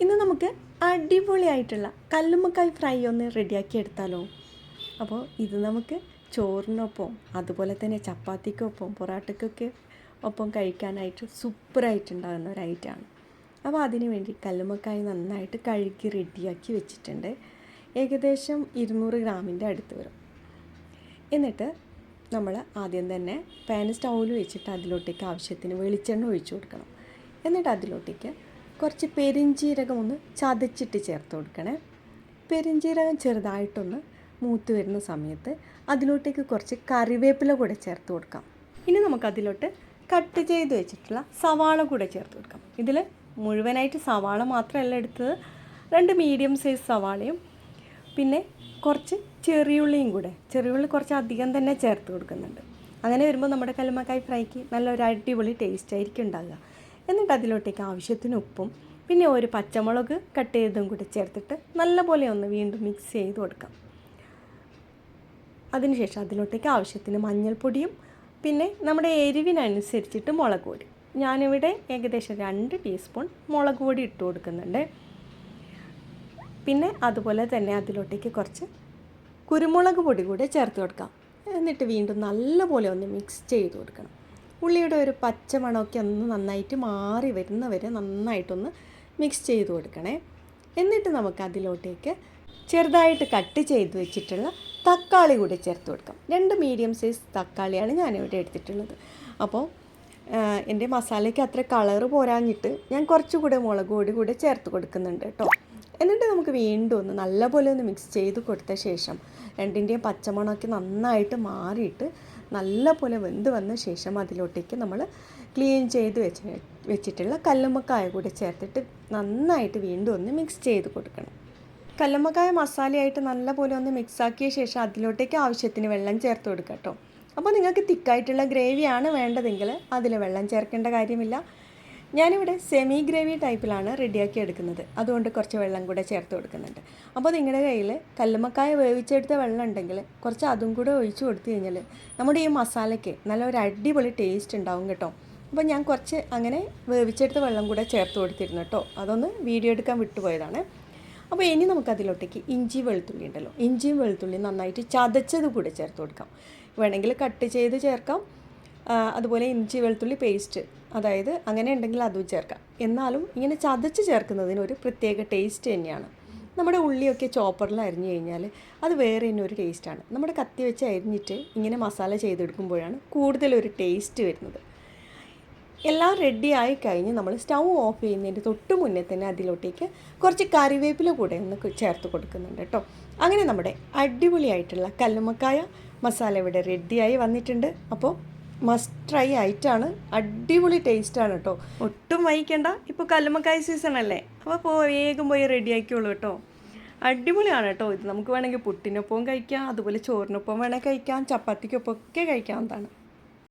ഇന്ന് നമുക്ക് അടിപൊളിയായിട്ടുള്ള കല്ലുമ്മക്കായ് ഫ്രൈ ഒന്ന് റെഡിയാക്കി എടുത്താലോ. അപ്പോൾ ഇത് നമുക്ക് ചോറിനൊപ്പം അതുപോലെ തന്നെ ചപ്പാത്തിക്കൊപ്പം പൊറാട്ടയ്ക്കൊക്കെ ഒപ്പം കഴിക്കാനായിട്ട് സൂപ്പറായിട്ടുണ്ടാകുന്ന ഒരു ഐറ്റമാണ്. അപ്പോൾ അതിന് വേണ്ടി കല്ലുമ്മക്കായ് നന്നായിട്ട് കഴുകി റെഡിയാക്കി വെച്ചിട്ടുണ്ട്. ഏകദേശം 200 ഗ്രാമിൻ്റെ അടുത്ത് വരും. എന്നിട്ട് നമ്മൾ ആദ്യം തന്നെ പാൻ സ്റ്റൗവിൽ വെച്ചിട്ട് അതിലോട്ടേക്ക് ആവശ്യത്തിന് വെളിച്ചെണ്ണ ഒഴിച്ചു കൊടുക്കണം. എന്നിട്ട് അതിലോട്ടേക്ക് കുറച്ച് പെരിഞ്ജീരകം ഒന്ന് ചതച്ചിട്ട് ചേർത്ത് കൊടുക്കണേ. പെരിഞ്ജീരകം ചെറുതായിട്ടൊന്ന് മൂത്ത് വരുന്ന സമയത്ത് അതിലോട്ടേക്ക് കുറച്ച് കറിവേപ്പില കൂടെ ചേർത്ത് കൊടുക്കാം. ഇനി നമുക്കതിലോട്ട് കട്ട് ചെയ്ത് വെച്ചിട്ടുള്ള സവാള കൂടെ ചേർത്ത് കൊടുക്കാം. ഇതിൽ മുഴുവനായിട്ട് സവാള മാത്രമല്ല എടുത്തത്, 2 മീഡിയം സൈസ് സവാളയും പിന്നെ കുറച്ച് ചെറിയുള്ളിയും കൂടെ, ചെറിയുള്ളി കുറച്ച് അധികം തന്നെ ചേർത്ത് കൊടുക്കുന്നുണ്ട്. അങ്ങനെ വരുമ്പോൾ നമ്മുടെ കല്ലുമ്മക്കായ് ഫ്രൈക്ക് നല്ലൊരു അടിപൊളി ടേസ്റ്റ് ആയിരിക്കും ഉണ്ടാകുക. എന്നിട്ട് അതിലോട്ടേക്ക് ആവശ്യത്തിന് ഉപ്പും പിന്നെ ഒരു പച്ചമുളക് കട്ട് ചെയ്തതും കൂടി ചേർത്തിട്ട് നല്ലപോലെ ഒന്ന് വീണ്ടും മിക്സ് ചെയ്ത് കൊടുക്കാം. അതിനുശേഷം അതിലോട്ടേക്ക് ആവശ്യത്തിന് മഞ്ഞൾപ്പൊടിയും പിന്നെ നമ്മുടെ എരിവിനനുസരിച്ചിട്ട് മുളക് പൊടി, ഞാനിവിടെ ഏകദേശം 2 ടീസ്പൂൺ മുളക് പൊടി ഇട്ട് കൊടുക്കുന്നുണ്ട്. പിന്നെ അതുപോലെ തന്നെ അതിലോട്ടേക്ക് കുറച്ച് കുരുമുളക് പൊടി കൂടെ ചേർത്ത് കൊടുക്കാം. എന്നിട്ട് വീണ്ടും നല്ലപോലെ ഒന്ന് മിക്സ് ചെയ്ത് കൊടുക്കണം. ഉള്ളിയുടെ ഒരു പച്ചമണമൊക്കെ ഒന്ന് നന്നായിട്ട് മാറി വരുന്നവരെ നന്നായിട്ടൊന്ന് മിക്സ് ചെയ്ത് കൊടുക്കണേ. എന്നിട്ട് നമുക്ക് അതിലോട്ടേക്ക് ചെറുതായിട്ട് കട്ട് ചെയ്ത് വെച്ചിട്ടുള്ള തക്കാളി കൂടി ചേർത്ത് കൊടുക്കാം. 2 മീഡിയം സൈസ് തക്കാളിയാണ് ഞാനിവിടെ എടുത്തിട്ടുള്ളത്. അപ്പോൾ എൻ്റെ മസാലയ്ക്ക് അത്ര കളറ് പോരാഞ്ഞിട്ട് ഞാൻ കുറച്ചുകൂടെ മുളക് പൊടി കൂടെ ചേർത്ത് കൊടുക്കുന്നുണ്ട് കേട്ടോ. എന്നിട്ട് നമുക്ക് വീണ്ടും ഒന്ന് നല്ലപോലെ ഒന്ന് മിക്സ് ചെയ്ത് കൊടുത്ത ശേഷം രണ്ടിൻ്റെയും പച്ചമണമൊക്കെ നന്നായിട്ട് മാറിയിട്ട് നല്ലപോലെ വെന്ത് വന്ന ശേഷം അതിലോട്ടേക്ക് നമ്മൾ ക്ലീൻ ചെയ്ത് വെച്ചിട്ടുള്ള കല്ലുമ്മക്കായ കൂടി ചേർത്തിട്ട് നന്നായിട്ട് വീണ്ടും ഒന്ന് മിക്സ് ചെയ്ത് കൊടുക്കണം. കല്ലുമ്മക്കായ മസാലയായിട്ട് നല്ലപോലെ ഒന്ന് മിക്സാക്കിയ ശേഷം അതിലോട്ടേക്ക് ആവശ്യത്തിന് വെള്ളം ചേർത്ത് കൊടുക്കുക കേട്ടോ. അപ്പോൾ നിങ്ങൾക്ക് തിക്കായിട്ടുള്ള ഗ്രേവിയാണ് വേണ്ടതെങ്കിൽ അതിൽ വെള്ളം ചേർക്കേണ്ട കാര്യമില്ല. ഞാനിവിടെ സെമി ഗ്രേവി ടൈപ്പിലാണ് റെഡിയാക്കി എടുക്കുന്നത്, അതുകൊണ്ട് കുറച്ച് വെള്ളം കൂടെ ചേർത്ത് കൊടുക്കുന്നുണ്ട്. അപ്പോൾ നിങ്ങളുടെ കയ്യിൽ കല്ലുമ്മക്കായ വേവിച്ചെടുത്ത വെള്ളം ഉണ്ടെങ്കിൽ കുറച്ച് അതും കൂടെ ഒഴിച്ച് കൊടുത്തു കഴിഞ്ഞാൽ നമ്മുടെ ഈ മസാലയ്ക്ക് നല്ലൊരു അടിപൊളി ടേസ്റ്റ് ഉണ്ടാവും കേട്ടോ. അപ്പോൾ ഞാൻ കുറച്ച് അങ്ങനെ വേവിച്ചെടുത്ത വെള്ളം കൂടെ ചേർത്ത് കൊടുത്തിരുന്നു കേട്ടോ, അതൊന്ന് വീഡിയോ എടുക്കാൻ വിട്ടുപോയതാണ്. അപ്പോൾ ഇനി നമുക്കതിലോട്ടേക്ക് ഇഞ്ചി വെളുത്തുള്ളി ഉണ്ടല്ലോ, ഇഞ്ചിയും വെളുത്തുള്ളി നന്നായിട്ട് ചതച്ചത് കൂടെ ചേർത്ത് കൊടുക്കാം. വേണമെങ്കിൽ കട്ട് ചെയ്ത് ചേർക്കാം, അതുപോലെ ഇഞ്ചി വെളുത്തുള്ളി പേസ്റ്റ്, അതായത് അങ്ങനെ ഉണ്ടെങ്കിൽ അതും ചേർക്കാം. എന്നാലും ഇങ്ങനെ ചതച്ച് ചേർക്കുന്നതിന് ഒരു പ്രത്യേക ടേസ്റ്റ് തന്നെയാണ്. നമ്മുടെ ഉള്ളിയൊക്കെ ചോപ്പറിൽ അരിഞ്ഞു കഴിഞ്ഞാൽ അത് വേറെ തന്നെ ഒരു ടേസ്റ്റാണ്. നമ്മുടെ കത്തി വെച്ച് അരിഞ്ഞിട്ട് ഇങ്ങനെ മസാല ചെയ്തെടുക്കുമ്പോഴാണ് കൂടുതലൊരു ടേസ്റ്റ് വരുന്നത്. എല്ലാം റെഡി ആയി കഴിഞ്ഞ് നമ്മൾ സ്റ്റൗ ഓഫ് ചെയ്യുന്നതിൻ്റെ തൊട്ട് മുന്നേ തന്നെ അതിലോട്ടേക്ക് കുറച്ച് കറിവേപ്പില കൂടെ ഒന്ന് ചേർത്ത് കൊടുക്കുന്നുണ്ട് കേട്ടോ. അങ്ങനെ നമ്മുടെ അടിപൊളിയായിട്ടുള്ള കല്ലുമ്മക്കായ മസാല ഇവിടെ റെഡിയായി വന്നിട്ടുണ്ട്. അപ്പോൾ മസ്റ്റ് ട്രൈ ആയിട്ടാണ്, അടിപൊളി ടേസ്റ്റാണ് കേട്ടോ. ഒട്ടും വൈകേണ്ട, ഇപ്പോൾ കല്ലുമ്മക്കായ സീസൺ അല്ലേ, അപ്പോൾ വേഗം പോയി റെഡി ആക്കിയോളൂ കേട്ടോ. അടിപൊളിയാണ് കേട്ടോ. ഇത് നമുക്ക് വേണമെങ്കിൽ പുട്ടിനൊപ്പം കഴിക്കാം, അതുപോലെ ചോറിനൊപ്പം വേണമെങ്കിൽ കഴിക്കാം, ചപ്പാത്തിക്കൊപ്പം ഒക്കെ കഴിക്കാവുന്നതാണ്.